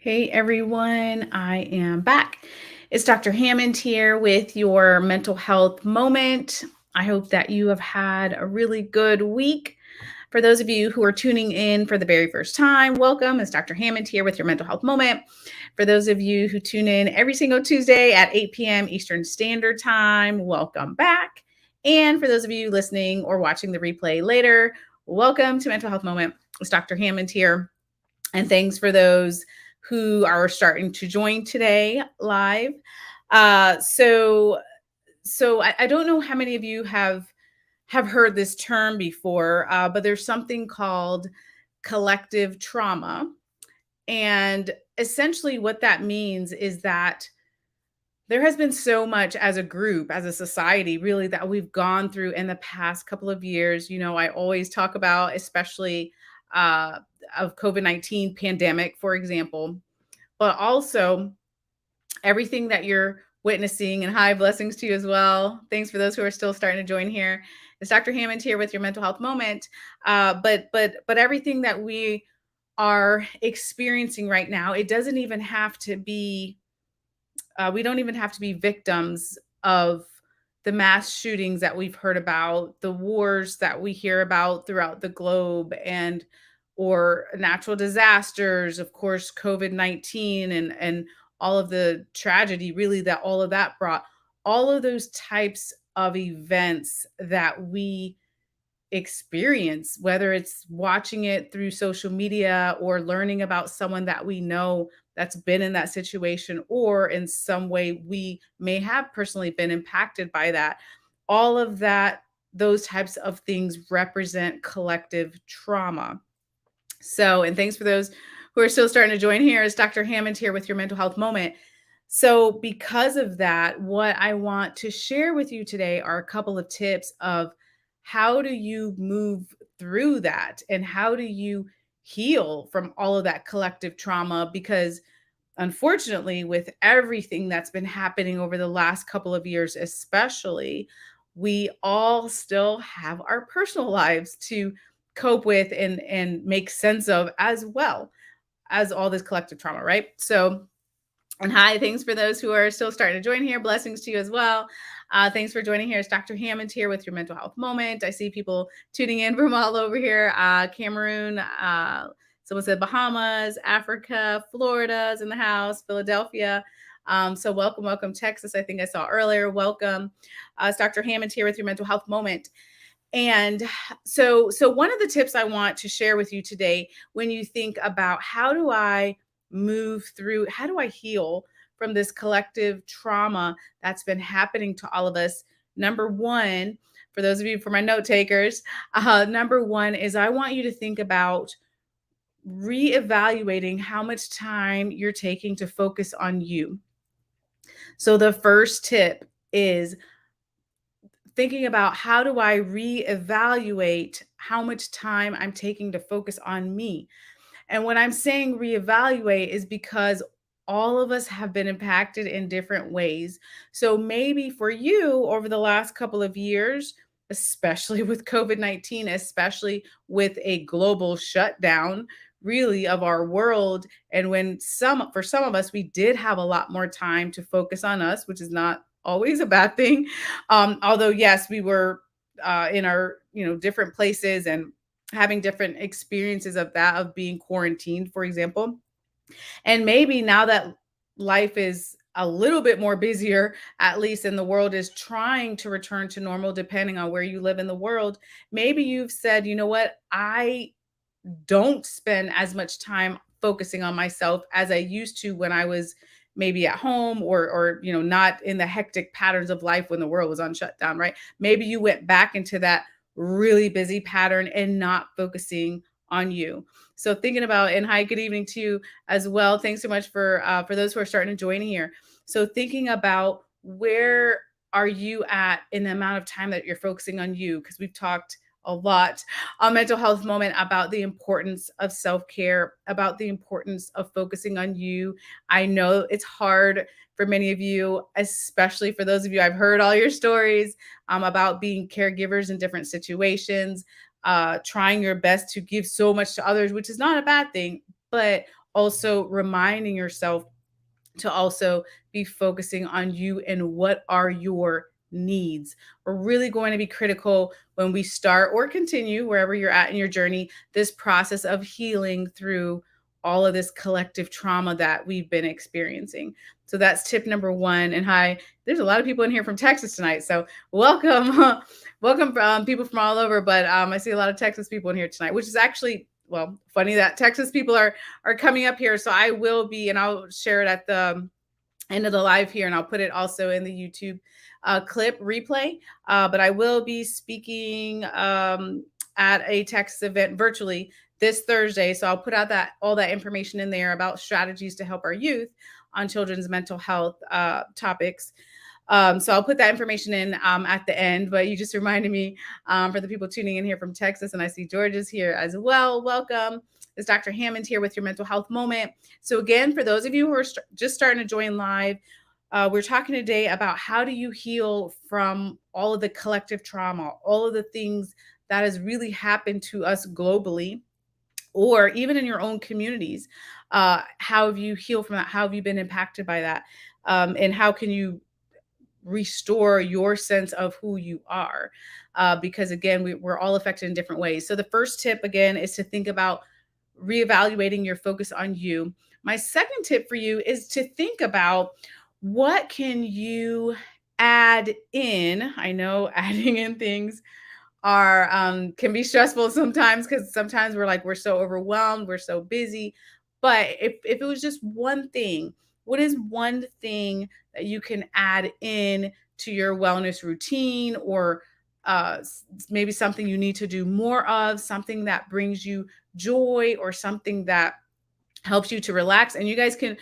Hey everyone, I am back. It's Dr. Hammond here with your mental health moment. I hope that you have had a really good week. For those of you who are tuning in for the very first time, welcome. It's Dr. Hammond here with your mental health moment. For those of you who tune in every single Tuesday at 8 p.m. Eastern Standard Time, welcome back. And for those of you listening or watching the replay later, welcome to Mental Health Moment. It's Dr. Hammond here. And thanks for those who are starting to join today live. Uh, so, so I don't know how many of you have heard this term before, but there's something called collective trauma, and essentially what that means is that there has been so much as a group, as a society, really, that we've gone through in the past couple of years. I always talk about, especially uh, of COVID-19 pandemic, for example, but also everything that you're witnessing. And hi, blessings to you as well. Thanks for those who are still starting to join here. It's Dr. Hammond here with your mental health moment. But everything that we are experiencing right now, it doesn't even have to be we don't even have to be victims of the mass shootings that we've heard about, the wars that we hear about throughout the globe, and or natural disasters, of course, COVID-19 and all of the tragedy really that all of that brought. All of those types of events that we experience, whether it's watching it through social media or learning about someone that we know that's been in that situation, or in some way we may have personally been impacted by that. All of that, those types of things represent collective trauma. So, and thanks for those who are still starting to join here. Is Dr. Hammond here with your mental health moment. So, because of that, what I want to share with you today are a couple of tips of how do you move through that and how do you heal from all of that collective trauma? Because unfortunately, with everything that's been happening over the last couple of years, especially, we all still have our personal lives to cope with and make sense of, as well as all this collective trauma, right? So, and hi, thanks for those who are still starting to join here. Blessings to you as well. Thanks for joining here. It's Dr. Hammond here with your mental health moment. I see people tuning in from all over here. Cameroon, someone said Bahamas, Africa, Florida's in the house, Philadelphia. So welcome, Texas. I think I saw earlier. Welcome. It's Dr. Hammond here with your mental health moment. And so one of the tips I want to share with you today, when you think about how do I move through, how do I heal from this collective trauma that's been happening to all of us? Number one, for those of you, for my note takers, number one is I want you to think about reevaluating how much time you're taking to focus on you. So the first tip is thinking about how do I reevaluate how much time I'm taking to focus on me. And when I'm saying reevaluate is because all of us have been impacted in different ways. So maybe for you over the last couple of years, especially with COVID-19, especially with a global shutdown really of our world, and when for some of us we did have a lot more time to focus on us, which is not always a bad thing. Although yes, we were in our different places and having different experiences of that, of being quarantined, for example. And maybe now that life is a little bit more busier, at least, and the world is trying to return to normal, depending on where you live in the world, maybe you've said, you know what, I don't spend as much time focusing on myself as I used to when I was maybe at home, or not in the hectic patterns of life when the world was on shutdown, right? Maybe you went back into that really busy pattern and not focusing on you. So thinking about, and hi, good evening to you as well. Thanks so much for those who are starting to join here. So thinking about where are you at in the amount of time that you're focusing on you, because we've talked a lot on mental health moment about the importance of self-care, about the importance of focusing on you. I know it's hard for many of you, especially for those of you, I've heard all your stories about being caregivers in different situations, trying your best to give so much to others, which is not a bad thing, but also reminding yourself to also be focusing on you and what are your needs. We're really going to be critical when we start or continue wherever you're at in your journey, this process of healing through all of this collective trauma that we've been experiencing. So that's tip number one. And hi, there's a lot of people in here from Texas tonight. So welcome, welcome people from all over. But I see a lot of Texas people in here tonight, which is actually, well, funny that Texas people are coming up here. So I will be, and I'll share it at the end of the live here, and I'll put it also in the YouTube clip replay. But I will be speaking at a Texas event virtually this Thursday. So I'll put out that all that information in there about strategies to help our youth on children's mental health topics. So I'll put that information in at the end, but you just reminded me for the people tuning in here from Texas, and I see George is here as well. Welcome. It's Dr. Hammond here with your mental health moment. So again, for those of you who are just starting to join live, we're talking today about how do you heal from all of the collective trauma, all of the things that has really happened to us globally, or even in your own communities. How have you healed from that? How have you been impacted by that? And how can you restore your sense of who you are? Because again, we're all affected in different ways. So the first tip again is to think about reevaluating your focus on you. My second tip for you is to think about what can you add in. I know adding in things are can be stressful sometimes, because sometimes we're so overwhelmed, we're so busy. But if it was just one thing, what is one thing that you can add in to your wellness routine, or maybe something you need to do more of, something that brings you joy, or something that helps you to relax? And you guys can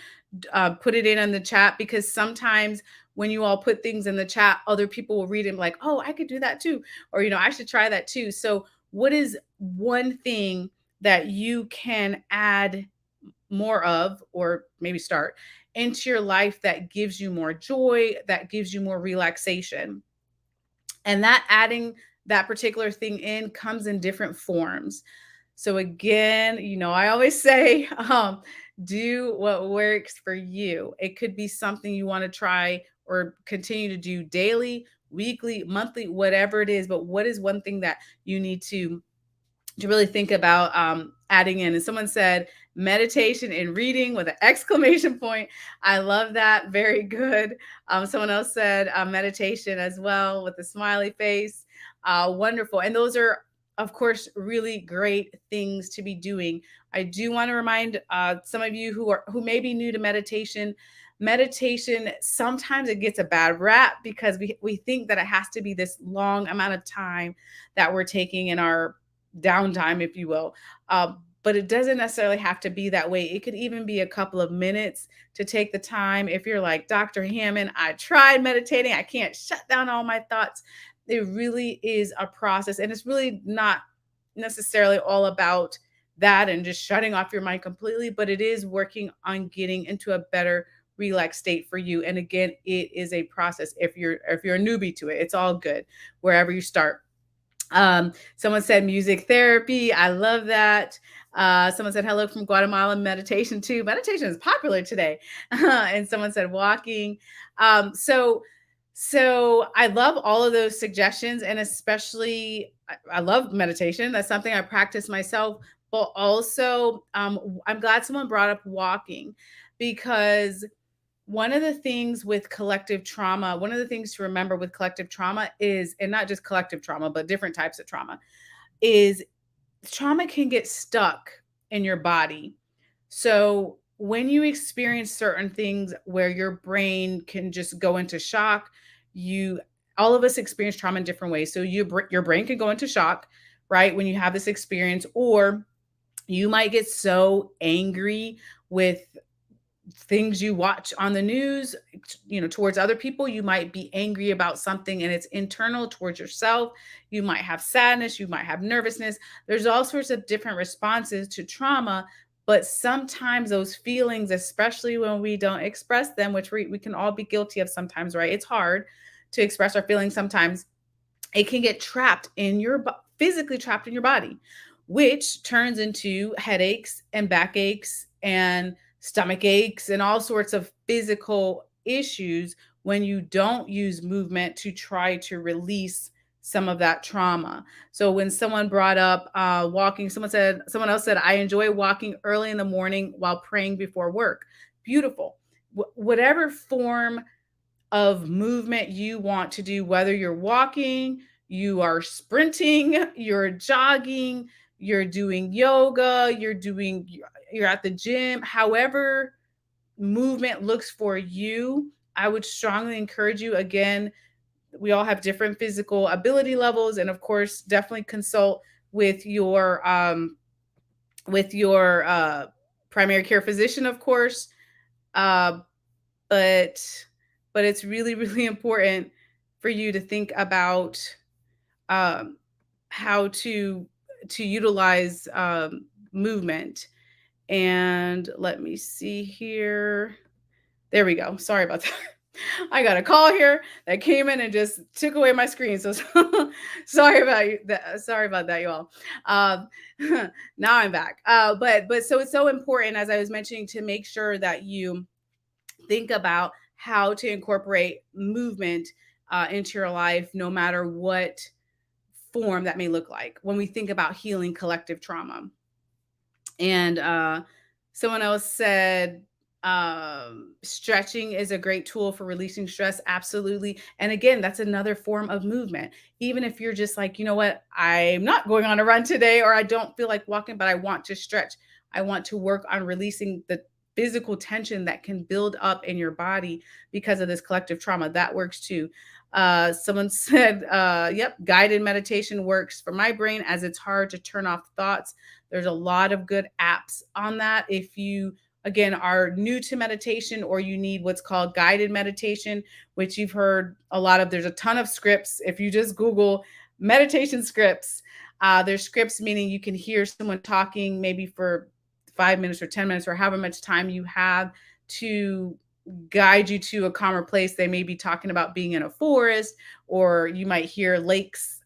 put it in the chat, because sometimes when you all put things in the chat, other people will read it and be like, oh, I could do that too. Or, I should try that too. So what is one thing that you can add more of, or maybe start into your life, that gives you more joy, that gives you more relaxation? And that adding that particular thing in comes in different forms. So again, I always say, do what works for you. It could be something you want to try or continue to do daily, weekly, monthly, whatever it is. But what is one thing that you need to really think about adding in? And someone said meditation and reading with an exclamation point. I love that. Very good. Someone else said meditation as well with a smiley face. Wonderful. And those are, of course, really great things to be doing. I do want to remind some of you who may be new to meditation. Meditation, sometimes it gets a bad rap because we think that it has to be this long amount of time that we're taking in our downtime, if you will. But it doesn't necessarily have to be that way. It could even be a couple of minutes to take the time. If you're like, Dr. Hammond, I tried meditating, I can't shut down all my thoughts. It really is a process. And it's really not necessarily all about that and just shutting off your mind completely, but it is working on getting into a better relaxed state for you. And again, it is a process. If you're a newbie to it, it's all good wherever you start. Someone said music therapy. I love that. Someone said hello from Guatemala. Meditation too. Meditation is popular today. And someone said walking. So I love all of those suggestions, and especially I love meditation. That's something I practice myself. But also, I'm glad someone brought up walking, because one of the things with collective trauma, one of the things to remember with collective trauma is, and not just collective trauma, but different types of trauma, is trauma can get stuck in your body. So when you experience certain things where your brain can just go into shock, all of us experience trauma in different ways. So your brain can go into shock, right, when you have this experience, or you might get so angry with things you watch on the news, towards other people. You might be angry about something and it's internal towards yourself. You might have sadness, you might have nervousness. There's all sorts of different responses to trauma, but sometimes those feelings, especially when we don't express them, which we can all be guilty of sometimes, right? It's hard to express our feelings sometimes. It can get trapped in physically trapped in your body. which turns into headaches and backaches and stomach aches and all sorts of physical issues when you don't use movement to try to release some of that trauma. So when someone brought up walking, someone else said, I enjoy walking early in the morning while praying before work. Beautiful. Whatever form of movement you want to do, whether you're walking, you are sprinting, you're jogging, you're doing yoga, you're at the gym, however movement looks for you, I would strongly encourage you. Again, we all have different physical ability levels, and of course, definitely consult with your primary care physician, of course. Uh, but it's really, really important for you to think about um, how to utilize movement. And let me see here. There we go. Sorry about that. I got a call here that came in and just took away my screen. So, sorry about that. Sorry about that, you all. Um, now I'm back. But so it's so important, as I was mentioning, to make sure that you think about how to incorporate movement into your life, no matter what form that may look like. When we think about healing collective trauma, and someone else said, stretching is a great tool for releasing stress. Absolutely. And again, that's another form of movement. Even if you're just like, you know what, I'm not going on a run today, or I don't feel like walking, but I want to stretch. I want to work on releasing the physical tension that can build up in your body because of this collective trauma. That works too. Someone said, yep, guided meditation works for my brain as it's hard to turn off thoughts. There's a lot of good apps on that. If you, again, are new to meditation, or you need what's called guided meditation, which you've heard a lot of, there's a ton of scripts. If you just Google meditation scripts, there's scripts, meaning you can hear someone talking maybe for 5 minutes or 10 minutes or however much time you have to guide you to a calmer place. They may be talking about being in a forest, or you might hear lakes,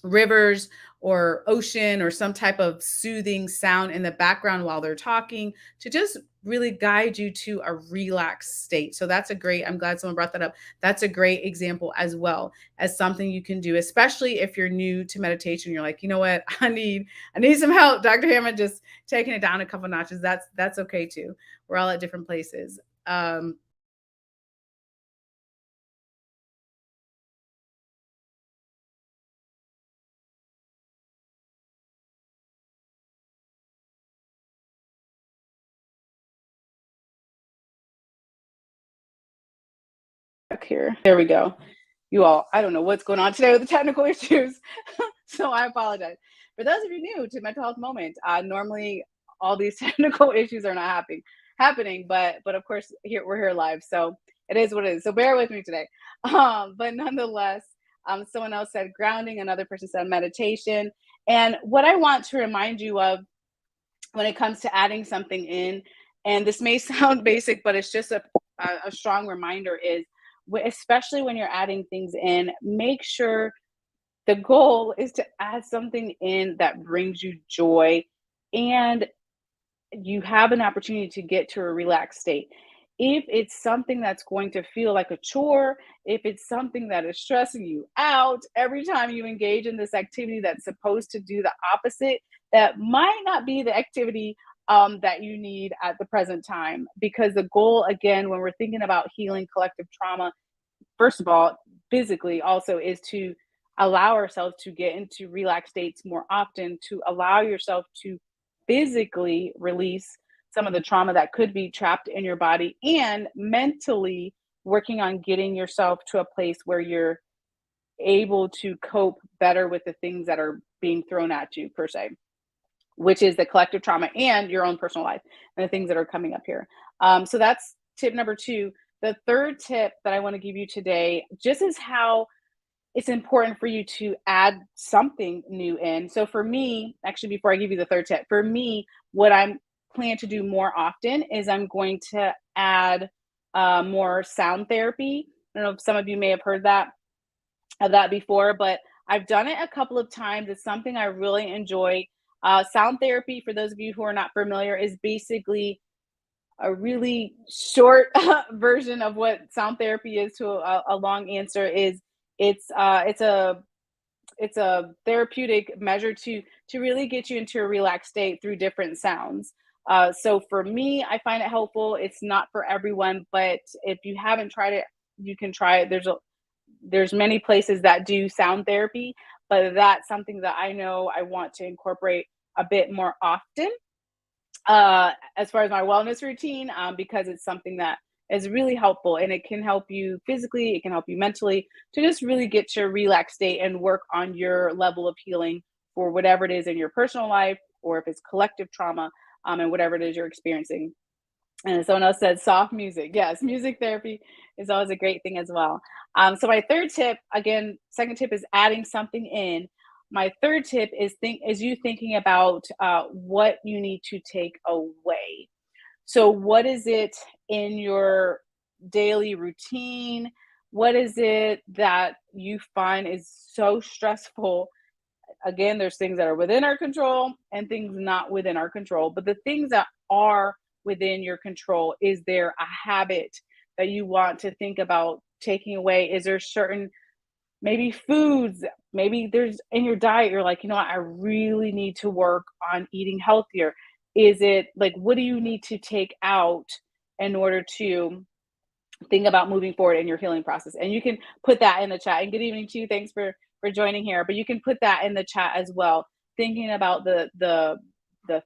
rivers, or ocean, or some type of soothing sound in the background while they're talking, to just really guide you to a relaxed state. So that's a great, I'm glad someone brought that up. That's a great example as well as something you can do, especially if you're new to meditation. You're like, you know what, I need some help. Dr. Hammond just taking it down a couple notches. That's okay too. We're all at different places. Um, back here. There we go. You all, I don't know what's going on today with the technical issues. So I apologize. For those of you new to Mental Health Moment, normally all these technical issues are not happening, but of course we're here live, so it is what it is. So bear with me today. But nonetheless, someone else said grounding, another person said meditation. And what I want to remind you of when it comes to adding something in, and this may sound basic, but it's just a strong reminder, is especially when you're adding things in, make sure the goal is to add something in that brings you joy, and you have an opportunity to get to a relaxed state. If it's something that's going to feel like a chore, if it's something that is stressing you out every time you engage in this activity that's supposed to do the opposite, that might not be the activity that you need at the present time. Because the goal, again, when we're thinking about healing collective trauma, first of all, physically also, is to allow ourselves to get into relaxed states more often, to allow yourself to physically release some of the trauma that could be trapped in your body, and mentally working on getting yourself to a place where you're able to cope better with the things that are being thrown at you, per se, which is the collective trauma and your own personal life and the things that are coming up here. So that's tip number two. The third tip that I want to give you today just is how it's important for you to add something new in. So for me, actually, before I give you the third tip, for me, what I'm planning to do more often is I'm going to add more sound therapy. I don't know if some of you may have heard that before, but I've done it a couple of times. It's something I really enjoy. Sound therapy, for those of you who are not familiar, is basically a really short version of what sound therapy is to a long answer. Is it's uh, it's a it's a therapeutic measure to really get you into a relaxed state through different sounds. So for me, I find it helpful. It's not for everyone, but if you haven't tried it, you can try it. There's many places that do sound therapy, but that's something that I know I want to incorporate a bit more often, as far as my wellness routine, because it's something that is really helpful, and it can help you physically, it can help you mentally to just really get to a relaxed state and work on your level of healing for whatever it is in your personal life, or if it's collective trauma, and whatever it is you're experiencing. And someone else said soft music. Yes, music therapy is always a great thing as well. So my third tip, again, second tip is adding something in. My third tip is you thinking about what you need to take away. So what is it in your daily routine? What is it that you find is so stressful? Again, there's things that are within our control and things not within our control. But the things that are within your control, is there a habit that you want to think about taking away? Is there certain, maybe foods, maybe there's in your diet, you're like, you know what, I really need to work on eating healthier? Is it like, what do you need to take out in order to think about moving forward in your healing process? And you can put that in the chat. And good evening to you. Thanks for joining here. But you can put that in the chat as well. Thinking about the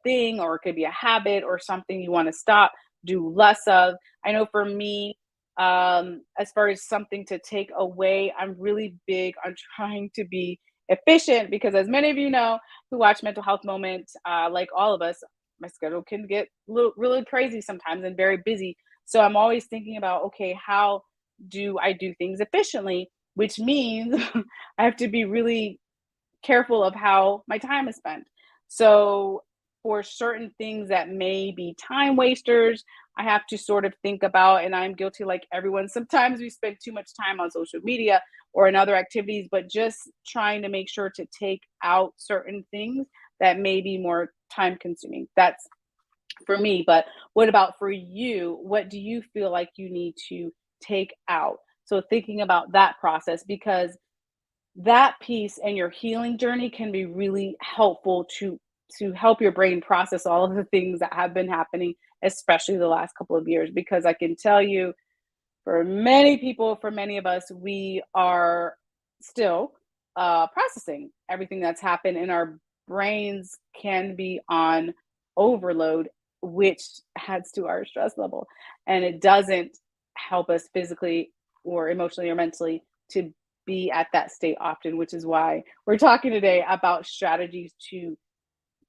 thing, or it could be a habit or something you want to stop, do less of. I know for me, as far as something to take away, I'm really big on trying to be efficient, because as many of you know who watch Mental Health Moment, like all of us, my schedule can get really crazy sometimes and very busy. So I'm always thinking about, okay, how do I do things efficiently? Which means I have to be really careful of how my time is spent. So for certain things that may be time wasters, I have to sort of think about, and I'm guilty like everyone. Sometimes we spend too much time on social media or in other activities, but just trying to make sure to take out certain things that may be more time consuming. That's for me. But what about for you? What do you feel like you need to take out? So thinking about that process, because that piece and your healing journey can be really helpful to help your brain process all of the things that have been happening, especially the last couple of years. Because I can tell you, for many people, for many of us, we are still processing everything that's happened, and our brains can be on overload, which adds to our stress level. And it doesn't help us physically or emotionally or mentally to be at that state often, which is why we're talking today about strategies to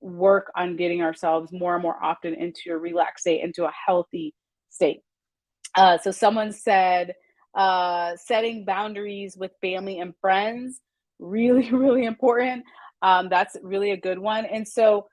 work on getting ourselves more and more often into a relaxed state, into a healthy state. So someone said, setting boundaries with family and friends, really, really important. That's really a good one. And so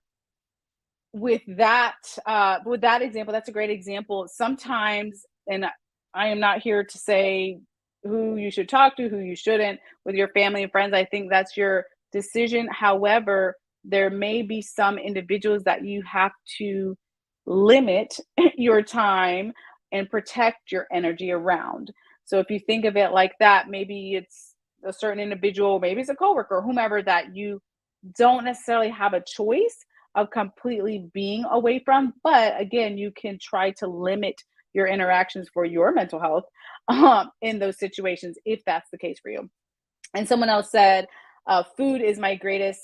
with that example, that's a great example. Sometimes, and I am not here to say who you should talk to, who you shouldn't, with your family and friends. I think that's your decision. However, there may be some individuals that you have to limit your time and protect your energy around. So if you think of it like that, maybe it's a certain individual, maybe it's a coworker, whomever, that you don't necessarily have a choice of completely being away from. But again, you can try to limit your interactions for your mental health, in those situations, if that's the case for you. And someone else said, food is my greatest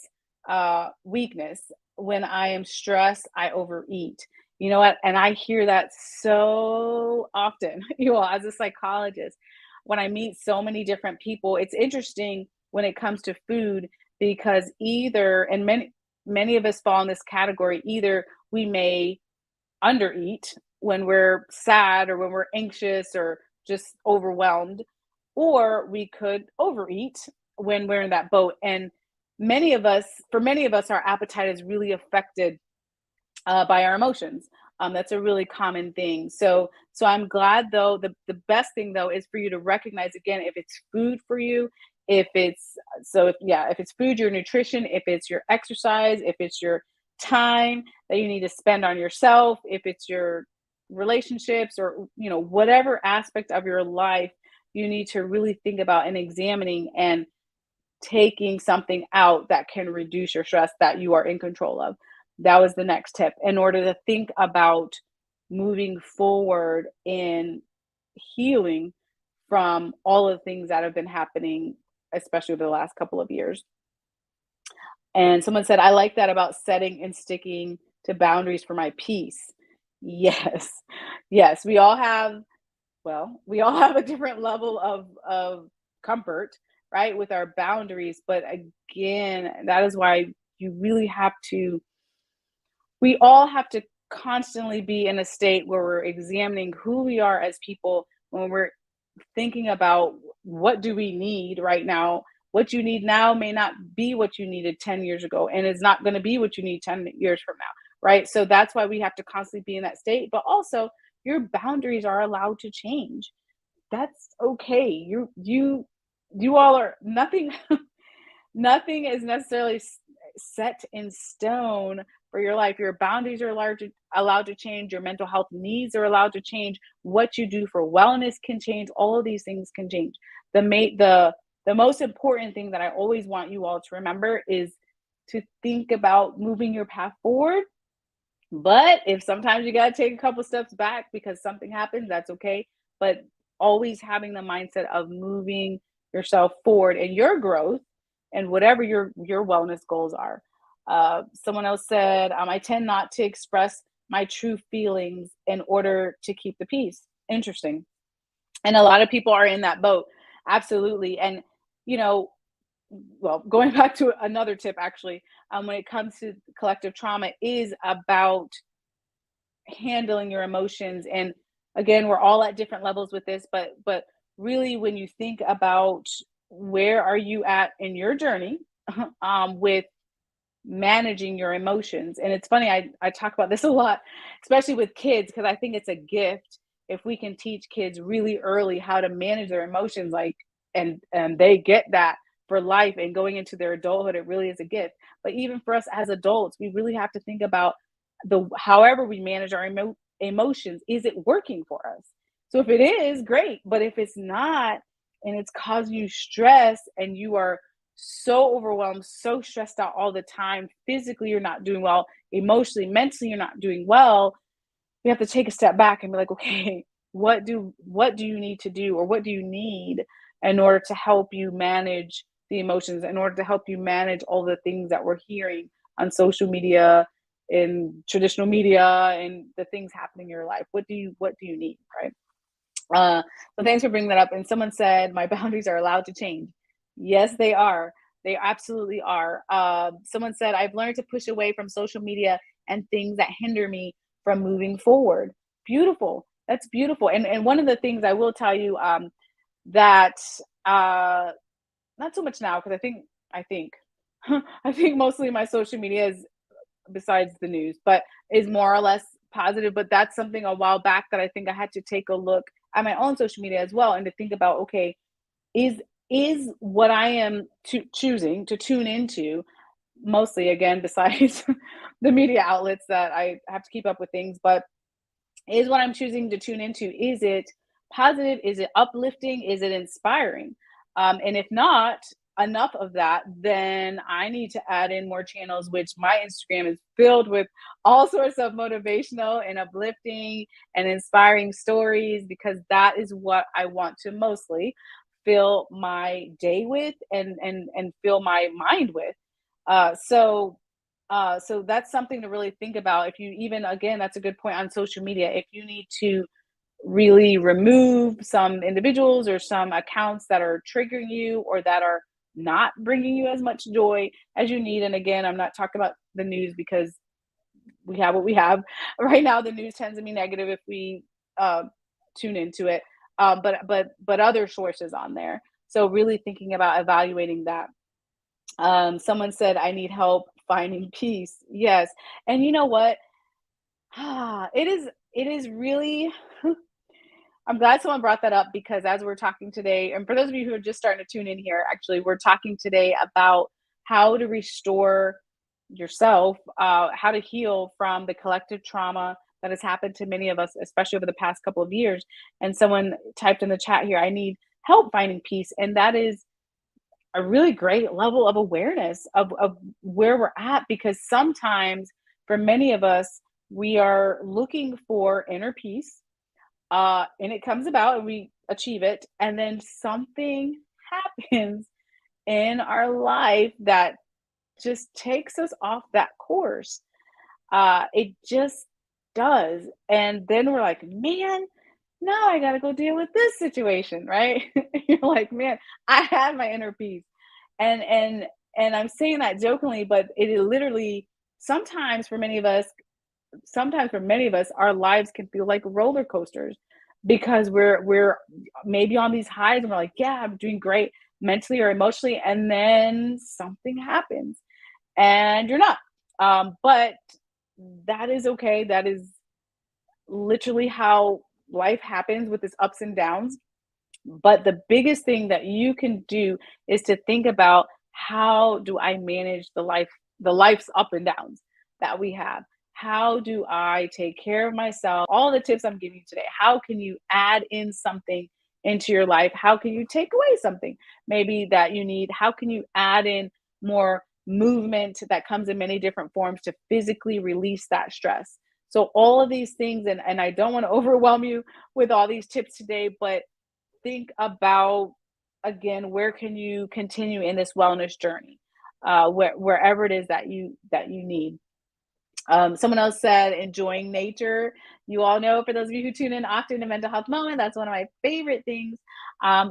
weakness. When I am stressed, I overeat. You know what? And I hear that so often, you know, as a psychologist, when I meet so many different people. It's interesting when it comes to food, because either, and many of us fall in this category, either we may undereat when we're sad or when we're anxious or just overwhelmed, or we could overeat when we're in that boat. And for many of us, our appetite is really affected by our emotions. That's a really common thing. So I'm glad, though, the best thing though is for you to recognize, again, if it's food for you, if it's if it's food, your nutrition, if it's your exercise, if it's your time that you need to spend on yourself, if it's your relationships, or whatever aspect of your life you need to really think about and examining and taking something out that can reduce your stress that you are in control of. That was the next tip in order to think about moving forward in healing from all of the things that have been happening, especially over the last couple of years. And someone said, I like that about setting and sticking to boundaries for my peace. Yes. Yes. We all have a different level of comfort, right, with our boundaries. But again, that is why you really have to, we all have to constantly be in a state where we're examining who we are as people when we're thinking about what do we need right now. What you need now may not be what you needed 10 years ago, and it's not going to be what you need 10 years from now, right? So that's why we have to constantly be in that state. But also, your boundaries are allowed to change. That's okay. You all are nothing. Nothing is necessarily set in stone for your life. Your boundaries are allowed to change. Your mental health needs are allowed to change. What you do for wellness can change. All of these things can change. The most important thing that I always want you all to remember is to think about moving your path forward. But if sometimes you got to take a couple steps back because something happens, that's okay. But always having the mindset of moving yourself forward in your growth and whatever your wellness goals are. Someone else said, I tend not to express my true feelings in order to keep the peace. Interesting. And a lot of people are in that boat. Absolutely. And, you know, going back to another tip, actually, when it comes to collective trauma, is about handling your emotions. And again, we're all at different levels with this, but really, when you think about where are you at in your journey with managing your emotions. And it's funny, I talk about this a lot, especially with kids, because I think it's a gift if we can teach kids really early how to manage their emotions, like, and they get that for life, and going into their adulthood, it really is a gift. But even for us as adults, we really have to think about the however we manage our emotions, is it working for us? So if it is, great. But if it's not, and it's causing you stress, and you are so overwhelmed, so stressed out all the time, physically you're not doing well, emotionally, mentally you're not doing well, you have to take a step back and be like, okay, what do you need to do, or what do you need in order to help you manage the emotions, in order to help you manage all the things that we're hearing on social media, in traditional media, and the things happening in your life. What do you need, right? So thanks for bringing that up. And someone said my boundaries are allowed to change. Yes, they are. They absolutely are. Someone said I've learned to push away from social media and things that hinder me from moving forward. Beautiful. That's beautiful. And one of the things I will tell you, that not so much now, because I think I think mostly my social media is, besides the news, but is more or less positive. But that's something a while back that I think I had to take a look at my own social media as well, and to think about, okay, is is what I am choosing to tune into, mostly, again, besides the media outlets that I have to keep up with things, but is what I'm choosing to tune into, is it positive? Is it uplifting? Is it inspiring? And if not enough of that, then I need to add in more channels, which my Instagram is filled with all sorts of motivational and uplifting and inspiring stories, because that is what I want to mostly fill my day with, and fill my mind with. So that's something to really think about. If you even, again, that's a good point on social media. If you need to really remove some individuals or some accounts that are triggering you, or that are not bringing you as much joy as you need. And again, I'm not talking about the news, because we have what we have right now. The news tends to be negative if we uh, tune into it. But other sources on there. So really thinking about evaluating that. Someone said, I need help finding peace. Yes. And you know what? It is really, I'm glad someone brought that up because as we're talking today, and for those of you who are just starting to tune in here, actually, we're talking today about how to restore yourself, how to heal from the collective trauma that has happened to many of us, especially over the past couple of years. And someone typed in the chat here, I need help finding peace. And that is a really great level of awareness of where we're at because sometimes for many of us, we are looking for inner peace and it comes about and we achieve it. And then something happens in our life that just takes us off that course. It just does. And then we're like, man, now I got to go deal with this situation, right? You're like, man, I had my inner peace. And and and I'm saying that jokingly, but it is literally sometimes for many of us sometimes for many of us, our lives can feel like roller coasters because we're maybe on these highs and we're like, yeah, I'm doing great mentally or emotionally, and then something happens and you're not. But that is okay. That is literally how life happens with its ups and downs. But the biggest thing that you can do is to think about how do I manage the life's up and downs that we have? How do I take care of myself? All the tips I'm giving you today. How can you add in something into your life? How can you take away something maybe that you need? How can you add in more movement that comes in many different forms to physically release that stress? So all of these things, and I don't want to overwhelm you with all these tips today, but think about again where can you continue in this wellness journey wherever it is that you need. Someone else said enjoying nature. You all know, for those of you who tune in often to mental health moment, that's one of my favorite things,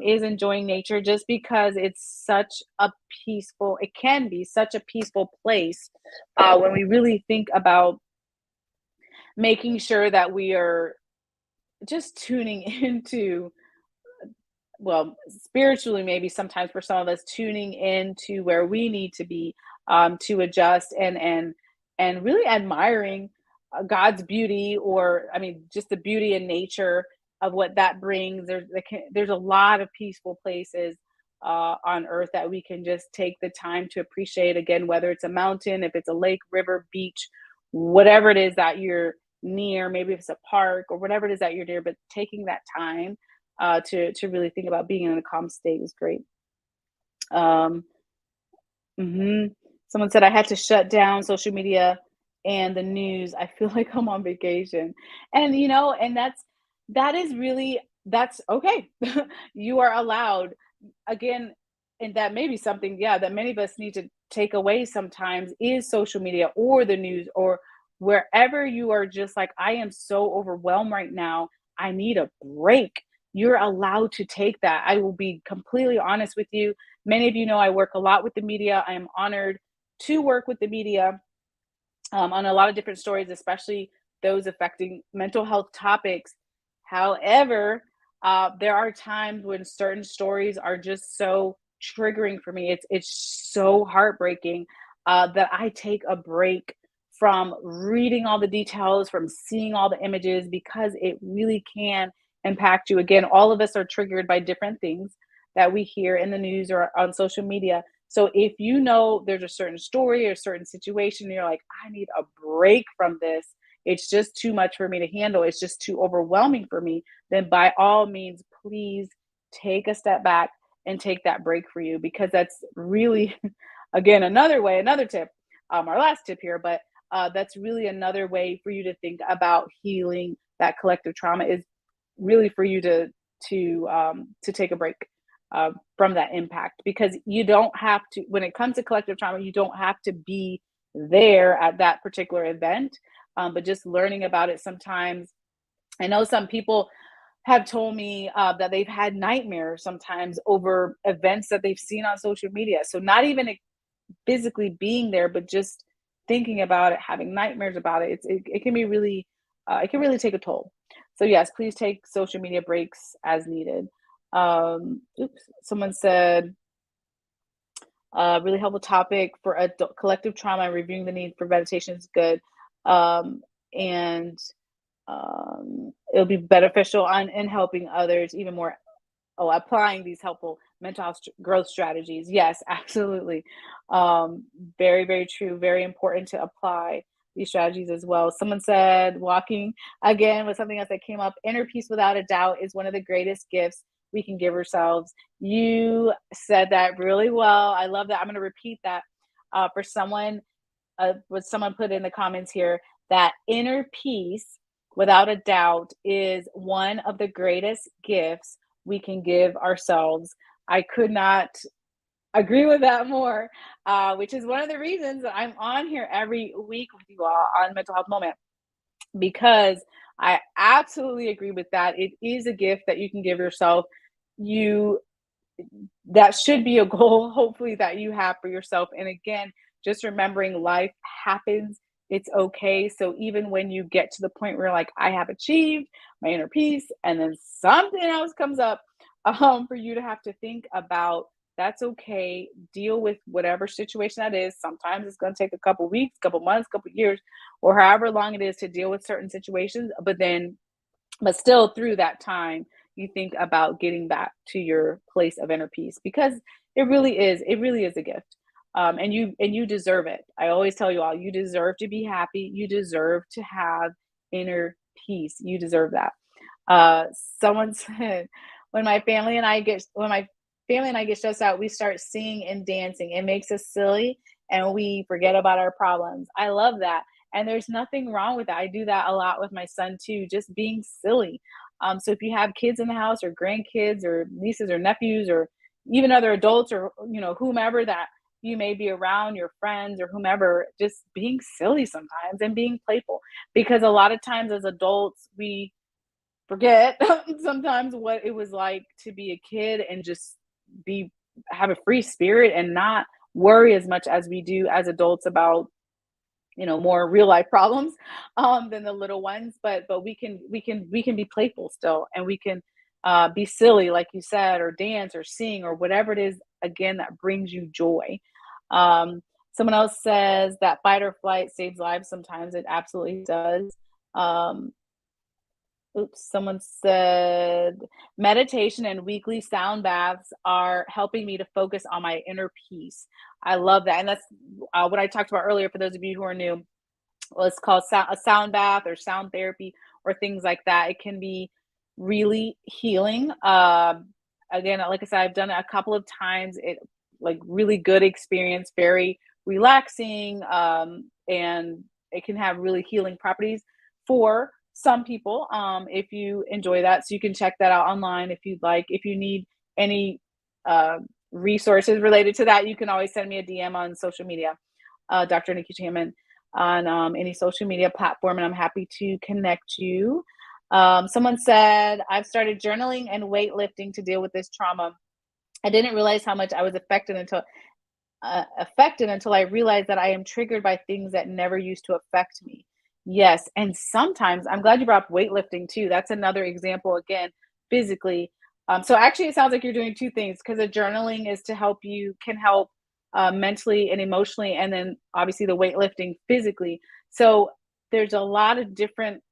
is enjoying nature just because it's such a peaceful it can be such a peaceful place when we really think about making sure that we are just tuning into, well, spiritually, maybe sometimes for some of us, tuning into where we need to be to adjust and really admiring God's beauty, or I mean, just the beauty in nature of what that brings. There's a lot of peaceful places on earth that we can just take the time to appreciate. Again, whether it's a mountain, if it's a lake, river, beach, whatever it is that you're near, maybe if it's a park or whatever it is that you're near, but taking that time to really think about being in a calm state is great. Um, mhm. Someone said I had to shut down social media and the news. I feel like I'm on vacation, and and that is really that's okay. You are allowed again, and that may be something, yeah, that many of us need to take away sometimes is social media or the news or wherever you are just like, I am so overwhelmed right now. I need a break. You're allowed to take that. I will be completely honest with you. Many of you know I work a lot with the media. I am honored to work with the media on a lot of different stories, especially those affecting mental health topics. However, there are times when certain stories are just so triggering for me. It's so heartbreaking that I take a break from reading all the details, from seeing all the images, because it really can impact you. Again, all of us are triggered by different things that we hear in the news or on social media. So if you know there's a certain story or a certain situation, you're like, I need a break from this. It's just too much for me to handle. It's just too overwhelming for me. Then by all means, please take a step back and take that break for you, because that's really, again, another way, another tip, our last tip here, but that's really another way for you to think about healing that collective trauma is really for you to take a break from that impact, because you don't have to, when it comes to collective trauma, you don't have to be there at that particular event, but just learning about it sometimes. I know some people have told me that they've had nightmares sometimes over events that they've seen on social media, so not even physically being there, but just thinking about it, having nightmares about it. It can be really, it can really take a toll. So yes, please take social media breaks as needed. Oops, someone said, really helpful topic for collective trauma and reviewing the need for meditation is good. And It'll be beneficial on in helping others even more. Oh, applying these helpful mental health growth strategies. Yes, absolutely. Um, Very, very true. Very important to apply these strategies as well. Someone said walking again was something else that came up. Inner peace, without a doubt, is one of the greatest gifts we can give ourselves. You said that really well. I love that. I'm going to repeat that for someone. What someone put in the comments here, that inner peace, without a doubt, is one of the greatest gifts we can give ourselves. I could not agree with that more, which is one of the reasons that I'm on here every week with you all on Mental Health Moment, because I absolutely agree with that. It is a gift that you can give yourself. You That should be a goal, hopefully, that you have for yourself. And again, just remembering life happens. It's okay. So even when you get to the point where like I have achieved my inner peace, and then something else comes up, for you to have to think about, that's okay. Deal with whatever situation that is. Sometimes it's going to take a couple weeks, couple months, couple years, or however long it is to deal with certain situations. But still, through that time, you think about getting back to your place of inner peace, because it really is a gift. And you deserve it. I always tell you all, you deserve to be happy, you deserve to have inner peace, you deserve that. uh Someone said, when my family and I get stressed out, we start singing and dancing. It makes us silly and we forget about our problems. I love that. And there's nothing wrong with that. I do that a lot with my son too, just being silly. So if you have kids in the house, or grandkids, or nieces or nephews, or even other adults, or whomever that you may be around, your friends or whomever, just being silly sometimes and being playful. Because a lot of times as adults, we forget sometimes what it was like to be a kid and just be have a free spirit and not worry as much as we do as adults about more real life problems than the little ones. But we can be playful still, and we can be silly, like you said, or dance or sing or whatever it is, again, that brings you joy. um, Someone else says that fight or flight saves lives. Sometimes it absolutely does. um, Oops, someone said meditation and weekly sound baths are helping me to focus on my inner peace. I love that. And that's what I talked about earlier. For those of you who are new, well, it's called a sound bath or sound therapy or things like that. It can be really healing. Again, like I said, I've done it a couple of times. It like really good experience, very relaxing, and it can have really healing properties for some people. If you enjoy that, so you can check that out online if you'd like. If you need any uh, resources related to that, you can always send me a DM on social media, Dr. Nikki Hammond, on any social media platform, and I'm happy to connect you. Someone said, I've started journaling and weightlifting to deal with this trauma. I didn't realize how much I was affected until I realized that I am triggered by things that never used to affect me. Yes, and sometimes I'm glad you brought up weightlifting too. That's another example, again, physically. So actually, it sounds like you're doing two things, because the journaling is to help you can help mentally and emotionally, and then obviously the weightlifting physically. So there's a lot of different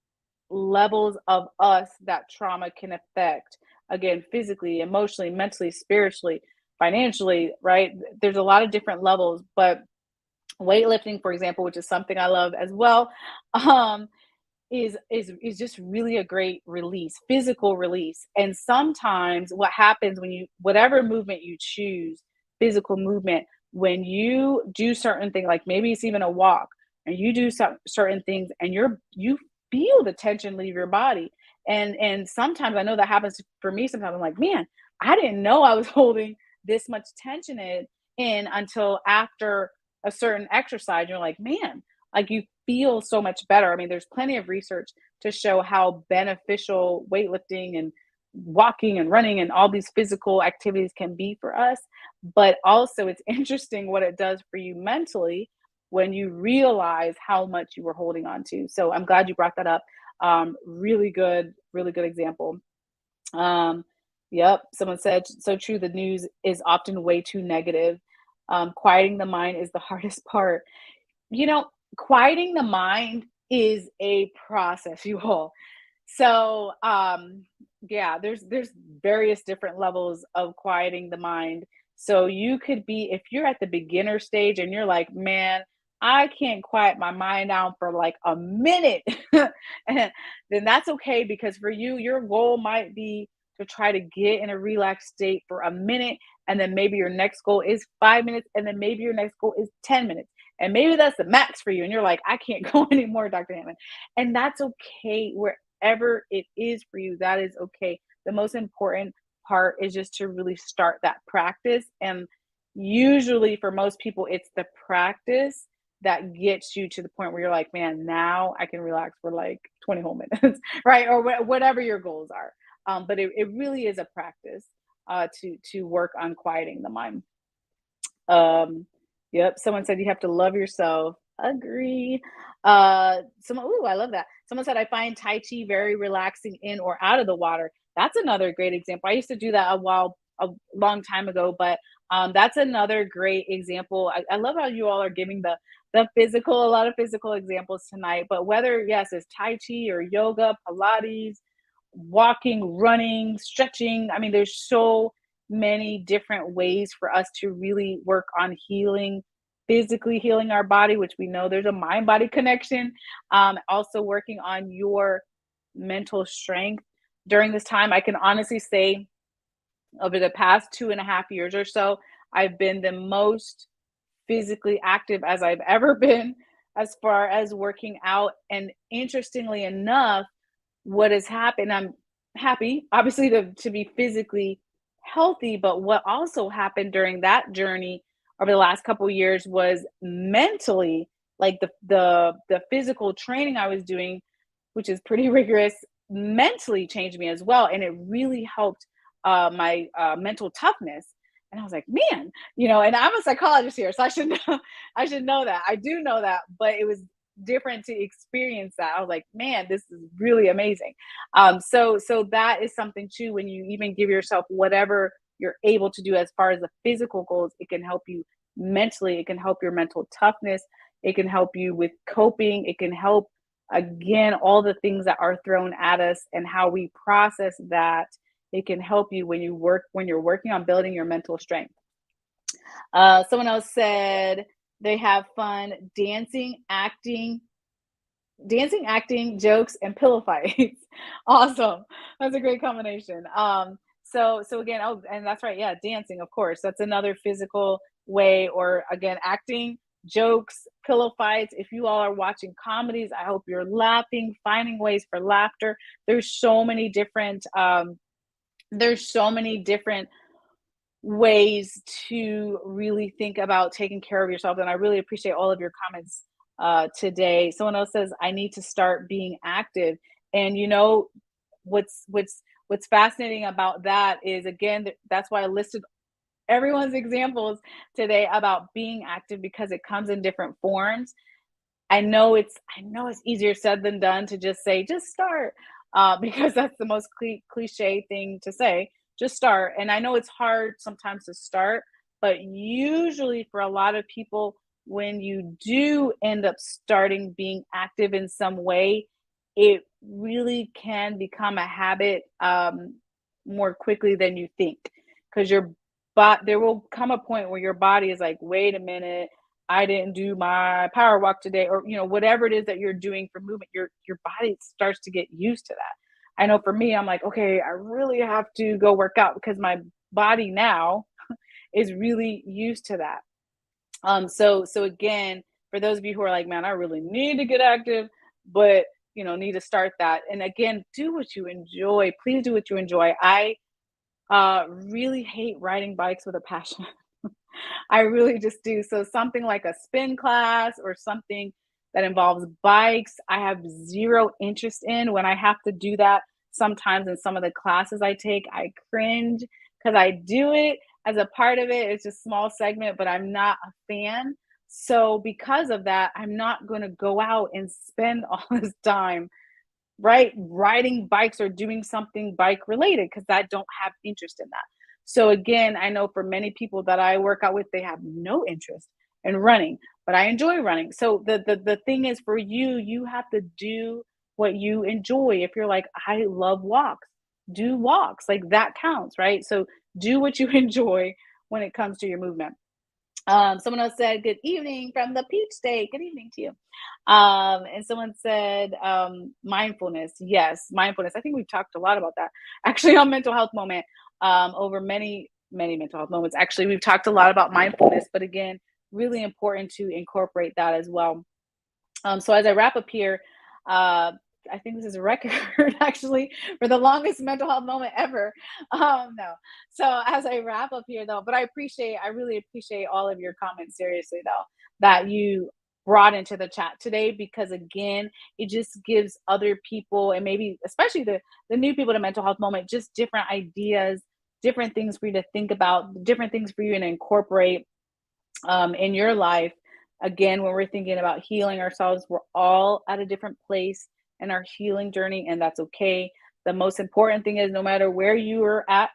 levels of us that trauma can affect, again, physically, emotionally, mentally, spiritually, financially, right? There's a lot of different levels. But weightlifting, for example, which is something I love as well, um is just really a great release, physical release. And sometimes what happens when you whatever movement you choose, physical movement, when you do certain things, like maybe it's even a walk, and you do some certain things, and you feel the tension leave your body. And sometimes I know that happens for me. Sometimes I'm like, man, I didn't know I was holding this much tension in until after a certain exercise. You're like, man, like you feel so much better. I mean, there's plenty of research to show how beneficial weightlifting and walking and running and all these physical activities can be for us. But also, it's interesting what it does for you mentally when you realize how much you were holding on to. So I'm glad you brought that up. Really good example. Um, yep. Someone said, so true. The news is often way too negative. Quieting the mind is the hardest part. you know, Quieting the mind is a process, you all. So, yeah, there's various different levels of quieting the mind. So you could be if you're at the beginner stage and you're like, "Man, I can't quiet my mind down for like a minute." and then that's okay because for you, your goal might be to try to get in a relaxed state for a minute, and then maybe your next goal is 5 minutes, and then maybe your next goal is 10 minutes. And maybe that's the max for you. And you're like, I can't go anymore, Dr. Hammond. And that's okay. Wherever it is for you, that is okay. The most important part is just to really start that practice. And usually for most people, it's the practice that gets you to the point where you're like, man, now I can relax for like 20 whole minutes, right? Or whatever your goals are. But it really is a practice to work on quieting the mind. Um, yep, someone said you have to love yourself. Agree. Someone, ooh, I love that. Someone said I find Tai Chi very relaxing in or out of the water. That's another great example. I used to do that a long time ago, but that's another great example. I love how you all are giving the physical, a lot of physical examples tonight. But whether yes, it's Tai Chi or yoga, Pilates, walking, running, stretching. I mean, there's so many different ways for us to really work on healing, physically healing our body, which we know there's a mind body connection. Also, working on your mental strength during this time. I can honestly say, over the past 2.5 years or so, I've been the most physically active as I've ever been as far as working out. And interestingly enough, what has happened, I'm happy, obviously, to be physically healthy, but what also happened during that journey over the last couple of years was mentally, like the physical training I was doing, which is pretty rigorous, mentally changed me as well, and it really helped my mental toughness. And I was like, man, and I'm a psychologist here, so I should know, I should know that. I do know that, but it was different to experience that. I was like, man, this is really amazing. So that is something too. When you even give yourself whatever you're able to do as far as the physical goals, it can help you mentally. It can help your mental toughness. It can help you with coping. It can help again all the things that are thrown at us and how we process that. It can help you when you're working on building your mental strength. Someone else said they have fun dancing, acting, jokes, and pillow fights. Awesome. That's a great combination. So again, oh, and that's right. Yeah, dancing, of course. That's another physical way, or again, acting, jokes, pillow fights. If you all are watching comedies, I hope you're laughing, finding ways for laughter. There's so many different there's so many different ways to really think about taking care of yourself. And I really appreciate all of your comments today. Someone else says, I need to start being active. And what's fascinating about that is, again, that's why I listed everyone's examples today about being active, because it comes in different forms. I know it's easier said than done to just say, just start, because that's the most cliche thing to say. Just start. And I know it's hard sometimes to start, but usually for a lot of people, when you do end up starting being active in some way, it really can become a habit more quickly than you think, because but there will come a point where your body is like, wait a minute, I didn't do my power walk today, or whatever it is that you're doing for movement, your body starts to get used to that. I know for me, I'm like, okay, I really have to go work out because my body now is really used to that. So again, for those of you who are like, man, I really need to get active, but need to start that. And again, do what you enjoy. Please do what you enjoy. I really hate riding bikes with a passion. I really just do. So something like a spin class or something that involves bikes, I have zero interest in. When I have to do that, sometimes in some of the classes I take, I cringe because I do it as a part of it. It's a small segment, but I'm not a fan. So because of that, I'm not going to go out and spend all this time, right, riding bikes or doing something bike related, because I don't have interest in that. So again, I know for many people that I work out with, they have no interest and running, but I enjoy running. So the thing is for you, you have to do what you enjoy. If you're like, I love walks, do walks. Like that counts, right? So do what you enjoy when it comes to your movement. Someone else said, "Good evening from the Peach State." Good evening to you. And someone said, "Mindfulness." Yes, mindfulness. I think we've talked a lot about that actually on Mental Health Moment. Over many mental health moments. Actually, we've talked a lot about mindfulness, but again, really important to incorporate that as well. So as I wrap up here, uh, I think this is a record actually for the longest mental health moment ever. No. So as I wrap up here though, but I really appreciate all of your comments seriously though, that you brought into the chat today, because again, it just gives other people, and maybe especially the new people to mental health moment, just different ideas, different things for you to think about, different things for you to incorporate in your life. Again, when we're thinking about healing ourselves, we're all at a different place in our healing journey, and that's okay. The most important thing is no matter where you are at,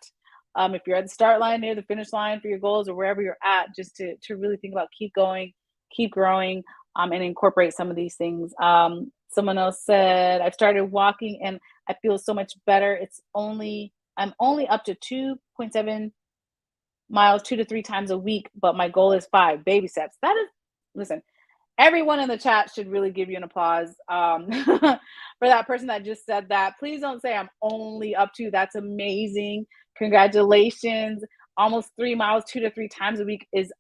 if you're at the start line, near the finish line for your goals, or wherever you're at, just to really think about keep going, keep growing, and incorporate some of these things. Someone else said, I've started walking and I feel so much better. I'm only up to 2.7 miles 2 to 3 times a week, but my goal is 5 baby steps. That is, listen, everyone in the chat should really give you an applause for that person that just said that. Please don't say I'm only up to. That's amazing. Congratulations. Almost 3 miles 2 to 3 times a week is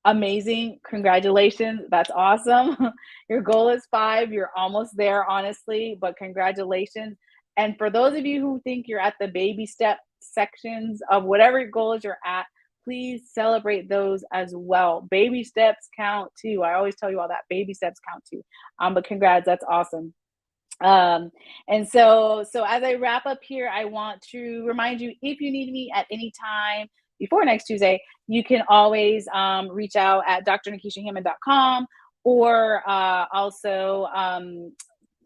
amazing. Congratulations. That's awesome. Your goal is 5. You're almost there, honestly, but congratulations. And for those of you who think you're at the baby step sections of whatever goals you're at, please celebrate those as well. Baby steps count too. I always tell you all that. Baby steps count too. But congrats, that's awesome. And so as I wrap up here, I want to remind you, if you need me at any time before next Tuesday, you can always reach out at drnikishahammond.com, or also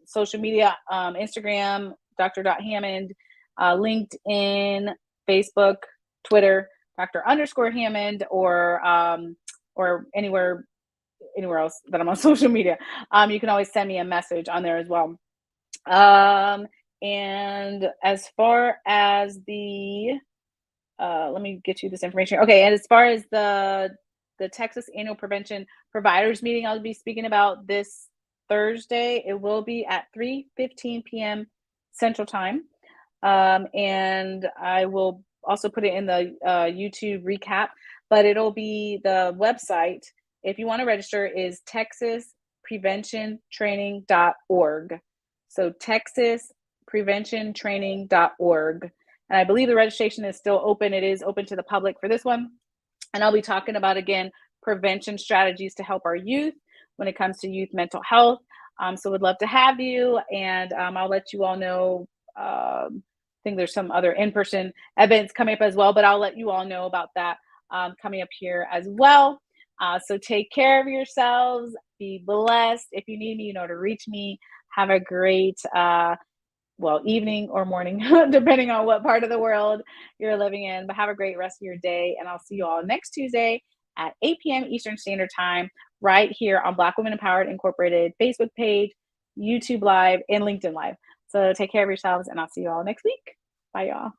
social media, Instagram, Dr. Hammond, LinkedIn, Facebook, Twitter, Dr._Hammond, or anywhere else that I'm on social media. You can always send me a message on there as well. And as far as let me get you this information. Okay, and as far as the Texas Annual Prevention Providers Meeting, I'll be speaking about this Thursday. It will be at 3:15 p.m. Central Time, and I will also put it in the YouTube recap. But it'll be the website, if you want to register, is texaspreventiontraining.org. So texaspreventiontraining.org. And I believe the registration is still open. It is open to the public for this one. And I'll be talking about, again, prevention strategies to help our youth when it comes to youth mental health. So would love to have you. And I'll let you all know. I think there's some other in-person events coming up as well, but I'll let you all know about that coming up here as well. So take care of yourselves. Be blessed. If you need me, you know to reach me. Have a great evening or morning, depending on what part of the world you're living in. But have a great rest of your day. And I'll see you all next Tuesday at 8 p.m. Eastern Standard Time, right here on Black Women Empowered Incorporated Facebook page, YouTube Live, and LinkedIn Live. So take care of yourselves, and I'll see you all next week. Bye, y'all.